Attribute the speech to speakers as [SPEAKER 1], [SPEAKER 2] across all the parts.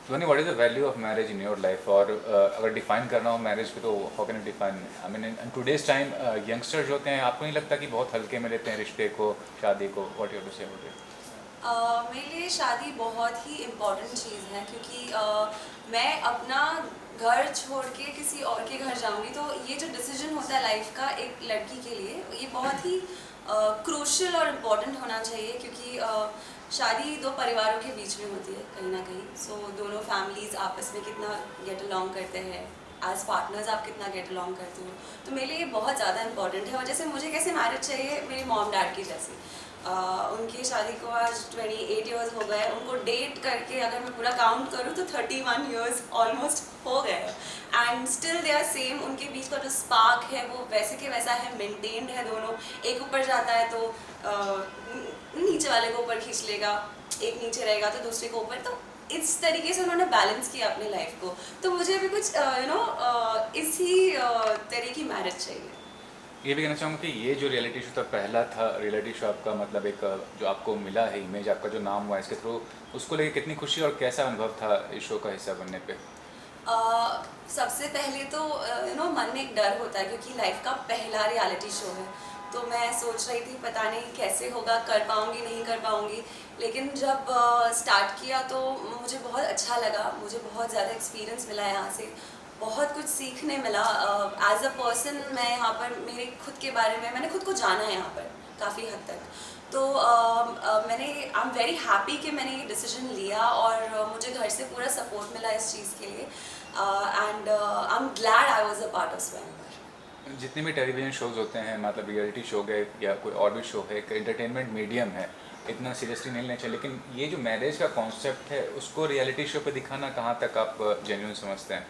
[SPEAKER 1] Tony, what is the value of marriage in your life? और अगर define करना हो मैरिज को तो how can you define? I mean in today's time youngsters होते हैं, आपको नहीं लगता कि बहुत हल्के में लेते हैं रिश्ते को, शादी को? What you to say about it?
[SPEAKER 2] मेरे लिए शादी बहुत ही इम्पॉर्टेंट चीज़ है क्योंकि मैं अपना घर छोड़ के किसी और के घर जाऊंगी तो ये जो डिसीजन होता है लाइफ का एक लड़की के लिए ये बहुत ही क्रूशियल और इम्पॉर्टेंट होना चाहिए क्योंकि शादी दो परिवारों के बीच में होती है कहीं ना कहीं। सो दोनों फैमिलीज आपस में कितना गेट अलॉन्ग करते हैं, एज पार्टनर्स आप कितना गेट अलॉन्ग करते हो, तो मेरे लिए ये बहुत ज़्यादा इंपॉर्टेंट है। और जैसे मुझे कैसे मैरिज चाहिए मेरी मॉम डैड की जैसी, उनकी शादी को आज 28 ईयर्स हो गए, उनको डेट करके अगर मैं पूरा काउंट करूँ तो 31 ईयर्स ऑलमोस्ट हो गए हैं and still they are same. उनके बीच का जो स्पार्क है वो वैसे के वैसा है, मेंटेन्ड है। दोनों एक ऊपर जाता है तो नीचे वाले को ऊपर खींच लेगा, एक नीचे रहेगा तो दूसरे को ऊपर, तो इस तरीके से उन्होंने बैलेंस किया अपनी लाइफ को। तो मुझे भी कुछ इसी तरह की मैरिज चाहिए।
[SPEAKER 1] ये भी कहना चाहूँगा कि ये जो रियलिटी शो था, पहला था रियलिटी शो आपका, मतलब एक जो आपको मिला है इमेज, आपका जो नाम हुआ इसके थ्रू, उसको लेके कितनी खुशी और कैसा अनुभव था इस शो का हिस्सा बनने पे?
[SPEAKER 2] सबसे पहले तो मन में एक डर होता है क्योंकि लाइफ का पहला रियलिटी शो है। तो मैं सोच रही थी पता नहीं कैसे होगा, कर पाऊँगी नहीं कर पाऊँगी, लेकिन जब स्टार्ट किया तो मुझे बहुत अच्छा लगा। मुझे बहुत ज़्यादा एक्सपीरियंस मिला यहाँ से, बहुत कुछ सीखने मिला। एज अ पर्सन मैं यहाँ पर मेरे खुद के बारे में मैंने खुद को जाना है यहाँ पर काफ़ी हद तक। तो मैंने आई एम वेरी हैप्पी कि मैंने ये डिसीजन लिया और मुझे घर से पूरा सपोर्ट मिला इस चीज़ के लिए and I am glad I was a part of स्वयंवर।
[SPEAKER 1] जितने भी टेलीविज़न शोज़ होते हैं, मतलब रियलिटी शो गए या कोई और भी शो है, एक एंटरटेनमेंट मीडियम है, इतना सीरियसली नहीं लेना चाहिए, लेकिन ये जो मैरिज का कॉन्सेप्ट है उसको रियलिटी शो पे दिखाना कहाँ तक आप जेन्युइन समझते हैं?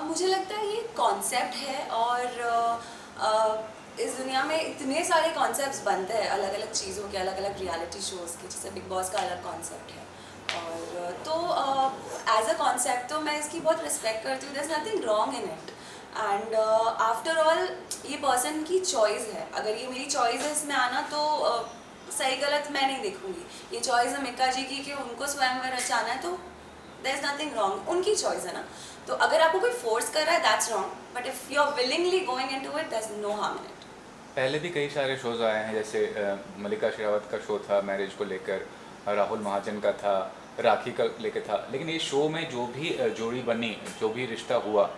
[SPEAKER 2] मुझे लगता है ये कॉन्सेप्ट है और इस दुनिया में इतने सारे कॉन्सेप्ट्स बनते हैं अलग अलग चीज़ों के, अलग अलग रियलिटी शोज़ के, जैसे बिग बॉस का अलग कॉन्सेप्ट है। और तो एज अ कॉन्सेप्ट तो मैं इसकी बहुत रिस्पेक्ट करती हूँ, there is nothing wrong in it and after all ये पर्सन की चॉइस है। अगर ये मेरी चॉइस है इसमें आना तो सही गलत मैं नहीं देखूंगी। ये चॉइस है मिक्का जी की कि उनको स्वयंवर रचाना है, तो देयर इज नथिंग रॉन्ग, उनकी चॉइस है ना। तो अगर आपको कोई फोर्स कर रहा है that's wrong, but if you are willingly going into it there is no harm in it.
[SPEAKER 1] पहले भी कई सारे शोज़ आए हैं, जैसे मल्लिका शेरावत का शो था मैरिज को लेकर, राहुल महाजन का था, राखी का लेकर था, लेकिन ये शो में जो भी जोड़ी बनी, जो भी रिश्ता हुआ,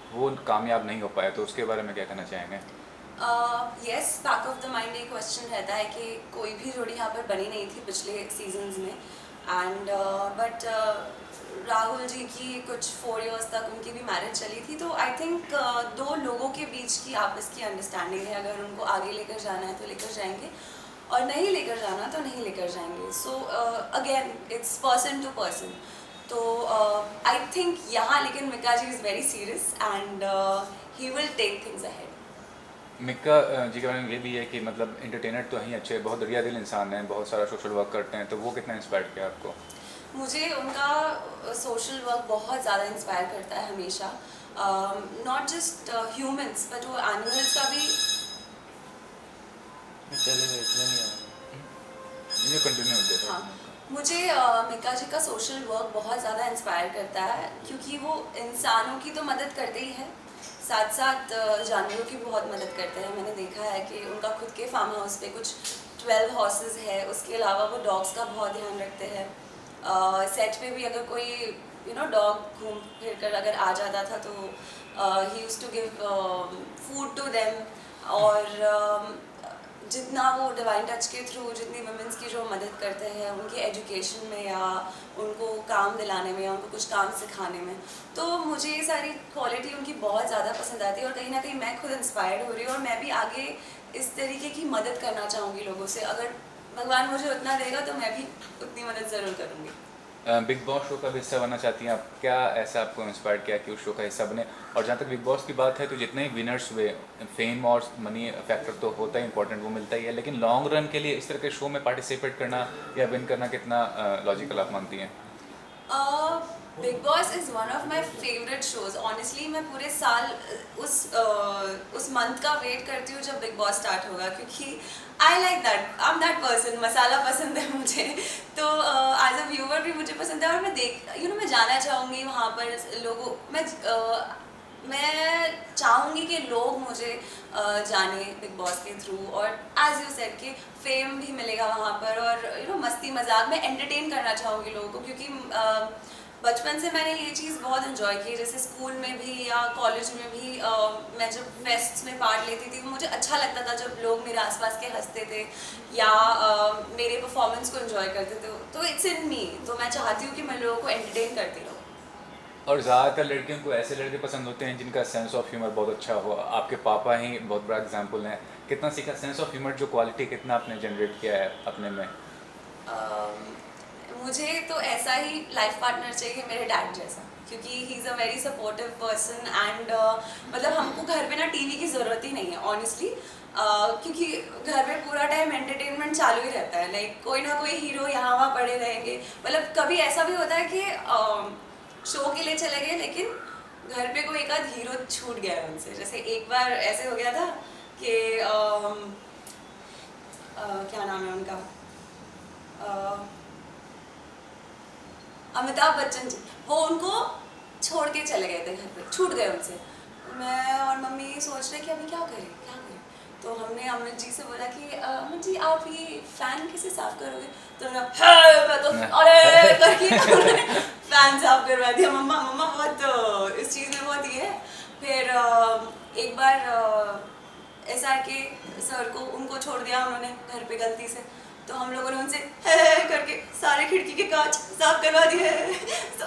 [SPEAKER 1] वो कामयाब नहीं हो पाया, तो उसके बारे में क्या कहना चाहेंगे?
[SPEAKER 2] Yes, back of the mind ये क्वेश्चन रहता है कि कोई भी जोड़ी यहाँ पर बनी नहीं थी पिछले सीजन्स में एंड बट राहुल जी की कुछ 4 इयर्स तक उनकी भी मैरिज चली थी। तो आई थिंक दो लोगों के बीच की आपस की अंडरस्टैंडिंग है, अगर उनको आगे लेकर जाना है तो लेकर जाएंगे और नहीं लेकर जाना तो नहीं लेकर जाएंगे। So again it's person to person. तो आई थिंक यहाँ लेकिन Mika ji is very serious and he will take things ahead.
[SPEAKER 1] Mika ji के बारे में ये भी है कि मतलब एंटरटेनर तो ही अच्छे, बहुत दरिया दिल इंसान है, बहुत सारा सोशल वर्क करते हैं, तो वो कितना इंस्पायर किया आपको?
[SPEAKER 2] मुझे उनका सोशल वर्क बहुत ज़्यादा इंस्पायर करता है हमेशा, नॉट जस्ट ह्यूमंस बट वो एनिमल्स का भी।
[SPEAKER 3] चलेगा, इतना नहीं आएगा।
[SPEAKER 1] ये कंटिन्यू होते
[SPEAKER 2] हाँ, मुझे मिका जी का सोशल वर्क बहुत ज़्यादा इंस्पायर करता है क्योंकि वो इंसानों की तो मदद करते ही है, साथ साथ जानवरों की बहुत मदद करते हैं। मैंने देखा है कि उनका खुद के फार्म हाउस पे कुछ 12 हॉर्सेस है, उसके अलावा वो डॉग्स का बहुत ध्यान रखते हैं। सेट पे भी अगर कोई डॉग घूम फिर कर अगर आ जाता था तो ही used to give food to them. और जितना वो डिवाइन टच के थ्रू जितनी वुमेंस की जो मदद करते हैं उनकी एजुकेशन में या उनको काम दिलाने में या उनको कुछ काम सिखाने में, तो मुझे ये सारी क्वालिटी उनकी बहुत ज़्यादा पसंद आती है और कहीं ना कहीं मैं खुद इंस्पायर्ड हो रही हूँ और मैं भी आगे इस तरीके की मदद करना चाहूँगी लोगों से। अगर भगवान मुझे उतना देगा तो मैं भी उतनी मदद ज़रूर करूँगी।
[SPEAKER 1] बिग बॉस शो का भी हिस्सा बनना चाहती हैं आप? क्या ऐसा आपको इंस्पायर किया कि उस शो का हिस्सा बने? और जहाँ तक बिग बॉस की बात है, तो जितने ही विनर्स हुए, फेम और मनी फैक्टर तो होता ही इंपॉर्टेंट, वो मिलता ही है, लेकिन लॉन्ग रन के लिए इस तरह के शो में पार्टिसिपेट करना या विन करना कितना लॉजिकल आप मानती हैं?
[SPEAKER 2] Big boss is one of my favourite shows. Honestly मैं पूरे साल उस मंथ का वेट करती हूँ जब बिग बॉस स्टार्ट होगा, क्योंकि I like that, I am that person, masala पसंद है मुझे। तो एज अ व्यूअर भी मुझे पसंद है, और मैं मैं जाना चाहूँगी वहाँ पर लोगों, मैं चाहूँगी कि लोग मुझे जाने बिग बॉस के थ्रू, और एज यू सेड कि फेम भी मिलेगा वहाँ पर, और मस्ती मजाक में एंटरटेन करना चाहूँगी लोगों को, क्योंकि बचपन से मैंने ये चीज़ बहुत इन्जॉय की है। जैसे स्कूल में भी या कॉलेज में भी मैं जब फेस्ट्स में पार्ट लेती थी, मुझे अच्छा लगता था जब लोग मेरे आसपास के हंसते थे या मेरे परफॉर्मेंस को इन्जॉय करते थे। तो इट्स इन मी, तो मैं चाहती हूँ कि मैं लोगों को एंटरटेन करती रहूँ।
[SPEAKER 1] और ज़्यादातर लड़कियों को ऐसे लड़के पसंद होते हैं जिनका सेंस ऑफ ह्यूमर बहुत अच्छा हो। आपके पापा ही बहुत बड़ा एग्जांपल हैं। कितना सीखा सेंस ऑफ ह्यूमर जो क्वालिटी, कितना आपने जनरेट किया है अपने में?
[SPEAKER 2] मुझे तो ऐसा ही लाइफ पार्टनर चाहिए मेरे डैड जैसा, क्योंकि he is a very supportive person, and मतलब हमको घर पे ना टीवी की ज़रूरत ही नहीं है ऑनेस्टली, क्योंकि घर में पूरा टाइम एंटरटेनमेंट चालू ही रहता है। लाइक कोई ना कोई हीरो यहाँ वहाँ पड़े रहेंगे। मतलब कभी ऐसा भी होता है कि शो के लिए चले गए, लेकिन घर पे कोई एक आध हीरो छूट गया है उनसे। जैसे एक बार ऐसे हो गया था कि क्या नाम है उनका, अमिताभ बच्चन जी, वो उनको छोड़ के चले गए थे, घर पे छूट गए उनसे। मैं और मम्मी सोच रहे कि अभी क्या करें क्या करें। तो हमने अमित जी से बोला कि अमित जी आप ये फैन कैसे साफ करोगे? तो मैं तो अरे करके फैन साफ करवा दिया। मम्मा बहुत इस चीज़ में बहुत ये है। फिर एक बार ऐसा है कि सर को उनको छोड़ दिया उन्होंने घर पे गलती से, तो हम लोगों ने उनसे करके सारे खिड़की के कांच साफ करवा दिए। तो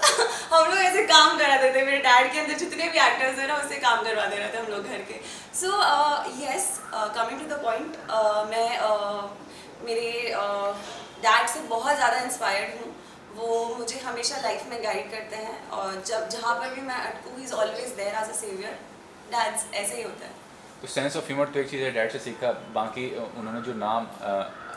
[SPEAKER 2] हम लोग ऐसे काम कराते थे, मेरे डैड के अंदर जितने भी एक्टर्स हैं ना उससे काम करवा दे रहे थे हम लोग घर के। So yes, coming to the point, मैं मेरे डैड से बहुत ज़्यादा इंस्पायर्ड हूँ। वो मुझे हमेशा लाइफ में गाइड करते हैं, और जहाँ पर भी मैं अटकूँ he is always there as a saviour. Dads ऐसे ही होता है।
[SPEAKER 1] तो सेंस ऑफ ह्यूमर तो एक चीज़ है, डैड से सीखा। बाकी उन्होंने जो नाम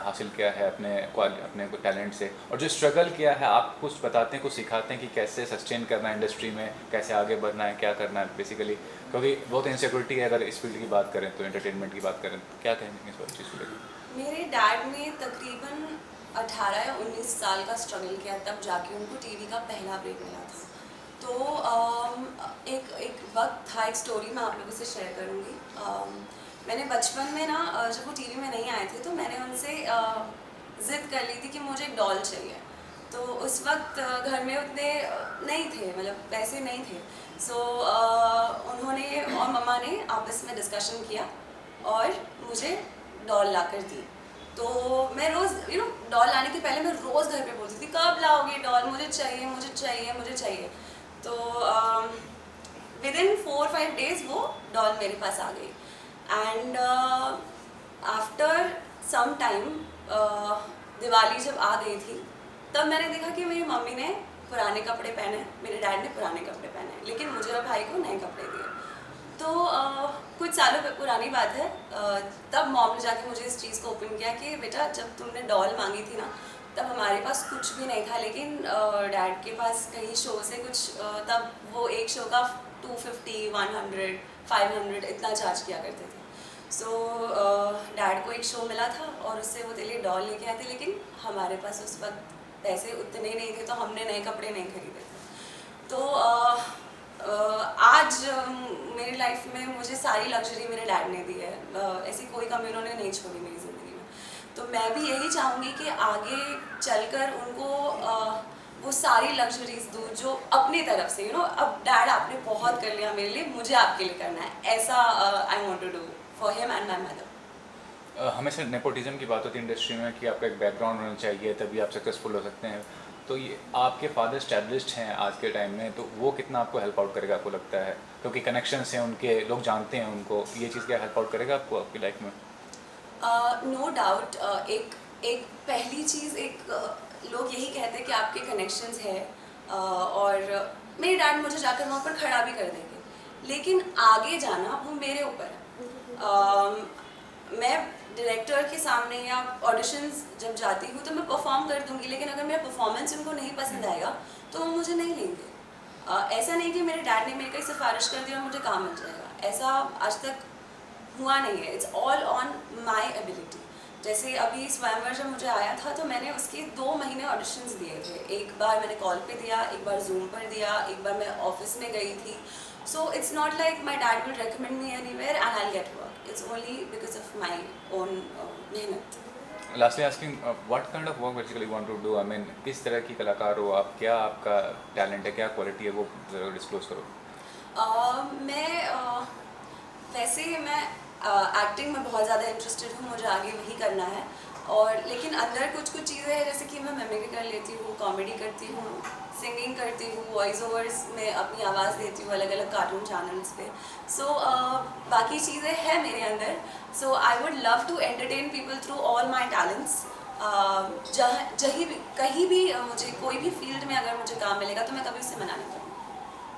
[SPEAKER 1] हासिल किया है अपने को टैलेंट से, और जो स्ट्रगल किया है, आप कुछ बताते हैं, कुछ सिखाते हैं कि कैसे सस्टेन करना है इंडस्ट्री में, कैसे आगे बढ़ना है, क्या करना है बेसिकली, क्योंकि बहुत इनसिक्योरिटी है अगर इस फील्ड की बात करें तो, एंटरटेनमेंट की बात करें तो क्या कहेंगे इस वाली चीज़ को लेकर?
[SPEAKER 2] मेरे डैड ने तकरीबन 18 या 19 साल का स्ट्रगल किया, तब जाके उनको टीवी का पहला ब्रेक मिला था। तो एक वक्त था, एक स्टोरी मैं आप लोगों से शेयर करूँगी। मैंने बचपन में ना जब वो टीवी में नहीं आए थे, तो मैंने उनसे ज़िद कर ली थी कि मुझे एक डॉल चाहिए। तो उस वक्त घर में उतने नहीं थे, मतलब पैसे नहीं थे। सो उन्होंने और मम्मा ने आपस में डिस्कशन किया और मुझे डॉल ला कर दी। तो मैं रोज़ डॉल लाने के पहले मैं रोज़ घर पे बोलती थी कब लाओगे डॉल, मुझे चाहिए मुझे चाहिए मुझे चाहिए। तो विदिन 4-5 डेज़ वो डॉल मेरे पास आ गई। And after some time Diwali जब आ गई थी, तब मैंने देखा कि मेरी मम्मी ने पुराने कपड़े पहने, मेरे डैड ने पुराने कपड़े पहने, लेकिन मुझे और भाई को नए कपड़े दिए। तो कुछ सालों पुरानी बात है, तब मॉम ने जाके मुझे इस चीज़ को ओपन किया कि बेटा जब तुमने डॉल मांगी थी ना, तब हमारे पास कुछ भी नहीं था, लेकिन डैड के पास कहीं शो से कुछ तब वो एक शो का 250, 100, 500 इतना चार्ज किया करते थे। सो डैड को एक शो मिला था और उससे वो दिल्ली डॉल लेके आए थे, लेकिन हमारे पास उस वक्त पैसे उतने नहीं थे, तो हमने नए कपड़े नहीं खरीदे थे। तो आज मेरी लाइफ में मुझे सारी लग्जरी मेरे डैड ने दी है, ऐसी कोई कमी उन्होंने नहीं छोड़ी मेरी ज़िंदगी में। तो मैं भी यही चाहूँगी कि आगे चलकर उनको वो सारी लग्जरीज दूँ जो अपनी तरफ से अब डैड आपने बहुत कर लिया मेरे लिए, मुझे आपके लिए करना है, ऐसा I want to do for him and my mother.
[SPEAKER 1] हमेशा नेपोटिज्म की बात होती है इंडस्ट्री में कि आपका एक बैकग्राउंड होना चाहिए तभी आप सक्सेसफुल हो सकते हैं। तो ये आपके फादर स्टैब्लिश्ड हैं आज के टाइम में, तो वो कितना आपको हेल्प आउट करेगा आपको लगता है? क्योंकि कनेक्शंस हैं उनके, लोग जानते हैं उनको, ये चीज़ क्या हेल्प आउट करेगा आपको आपकी लाइफ में?
[SPEAKER 2] No doubt. एक पहली चीज़, लोग यही कहते हैं कि आपके कनेक्शंस है, और मेरे डैड मुझे जाकर वहाँ पर खड़ा भी कर देंगे, लेकिन आगे जाना वो मेरे ऊपर है। मैं डायरेक्टर के सामने या ऑडिशंस जब जाती हूँ तो मैं परफॉर्म कर दूँगी, लेकिन अगर मेरा परफॉर्मेंस उनको नहीं पसंद आएगा तो वो मुझे नहीं लेंगे। ऐसा नहीं कि मेरे डैड ने मेरी कोई सिफारिश कर दी और मुझे काम मिल जाएगा, ऐसा आज तक हुआ नहीं है। It's all on my ability. जैसे अभी स्वयंवर जब मुझे आया था तो मैंने उसके 2 महीने ऑडिशंस दिए थे। एक बार मैंने कॉल पे दिया, एक बार जूम पर दिया, एक बार मैं ऑफिस में गई थी। So it's not like my dad will recommend me anywhere and I get work, it's only because of my own मेहनत।
[SPEAKER 1] Lastly asking what kind of work basically want to do, I mean किस तरह की कलाकार हो आप, क्या आपका talent है, क्या क्वालिटी है, वो ज़रा डिस्क्लोज करो।
[SPEAKER 2] वैसे मैं एक्टिंग में बहुत ज़्यादा इंटरेस्टेड हूँ, मुझे आगे वही करना है। और लेकिन अंदर कुछ कुछ चीज़ें हैं, जैसे कि मैं मिमिक्री कर लेती हूँ, कॉमेडी करती हूँ, सिंगिंग करती हूँ, वॉइस ओवर्स में अपनी आवाज़ देती हूँ अलग अलग कार्टून चैनल्स पे। सो बाकी चीज़ें हैं मेरे अंदर। So I would love to entertain people through all my talents. कहीं भी मुझे कोई भी फील्ड में अगर मुझे काम मिलेगा तो मैं कभी उससे मना नहीं करूँगी।